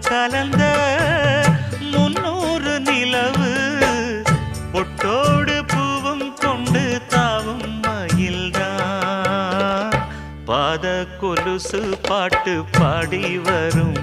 கலந்த 300 நிலவு பொட்டோடு பூவும் கொண்டு தாவும் மயில்தான் பாத கொலுசு பாட்டு பாடி வரும்